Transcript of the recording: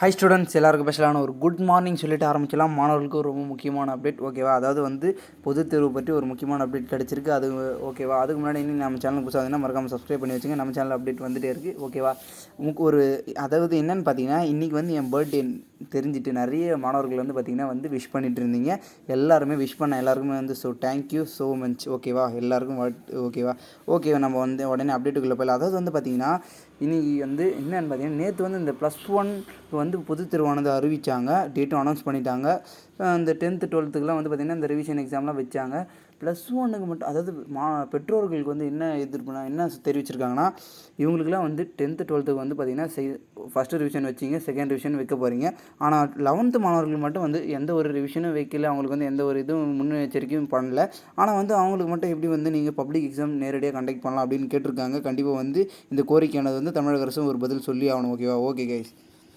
High students எல்லாருக்கும் ஸ்பெஷலான ஒரு குட் மார்னிங் சொல்லிட்டு ஆரம்பிச்சலாம். மாணவர்களுக்கு ஒரு ரொம்ப முக்கியமான அப்டேட், ஓகேவா? அதாவது வந்து பொதுத் தேர்வு பற்றி ஒரு முக்கியமான அப்டேட் கிடச்சிருக்கு. அது ஓகேவா? அதுக்கு முன்னாடி இன்னும் நம்ம சேனல் புதுசாக இருந்தீங்கன்னா மறக்காமல் சப்ஸ்கிரைப் பண்ணி வச்சுங்க. நம்ம சேனல் அப்டேட் வந்துகிட்டே இருக்குது, ஓகேவா? ஒரு அதாவது என்னென்னு பார்த்தீங்கன்னா, இன்றைக்கி வந்து என் பர்த்டே தெரிஞ்சுட்டு நிறைய மாணவர்கள் வந்து பார்த்திங்கன்னா வந்து விஷ் பண்ணிட்டு இருந்தீங்க. எல்லாருமே விஷ் பண்ண எல்லாருக்குமே வந்து தேங்க்யூ ஸோ மச், ஓகேவா? எல்லாருக்கும் ஓகேவா? நம்ம வந்து உடனே அப்டேட்டுக்குள்ளே போயிடலாம். அதாவது வந்து பார்த்திங்கன்னா, இன்றைக்கி வந்து என்னென்னு பார்த்தீங்கன்னா, நேற்று வந்து இந்த +1 வந்து பொதுத் தேர்வானது அறிவித்தாங்க. டேட்டும் அனௌன்ஸ் பண்ணிட்டாங்க. இந்த 10th 12த்துக்குலாம் வந்து பார்த்திங்கன்னா இந்த ரிவிஷன் எக்ஸாம்லாம் வச்சாங்க. +1க்கு மட்டும், அதாவது பெற்றோர்களுக்கு வந்து என்ன தெரிவிச்சிருக்காங்கன்னா, இவங்களுக்குலாம் வந்து 10th 12த்துக்கு வந்து பார்த்திங்கன்னா ஃபஸ்ட்டு ரிவிஷன் வச்சிங்க, செகண்ட் ரிவிஷன் வைக்க போகிறீங்க. ஆனால் 11th மாணவர்களுக்கு மட்டும் வந்து எந்த ஒரு ரிவிஷனும் வைக்கல. அவங்களுக்கு வந்து எந்த ஒரு இதுவும் முன்னெச்சரிக்கையும் பண்ணல. ஆனால் வந்து அவங்களுக்கு மட்டும் எப்படி வந்து நீங்கள் பப்ளிக் எக்ஸாம் நேரடியாக கண்டக்ட் பண்ணலாம் அப்படின்னு கேட்டிருக்காங்க. கண்டிப்பாக வந்து இந்த கோரிக்கையானது வந்து தமிழக அரசும் ஒரு பதில் சொல்லி ஆகணும், ஓகேவா? Okay guys.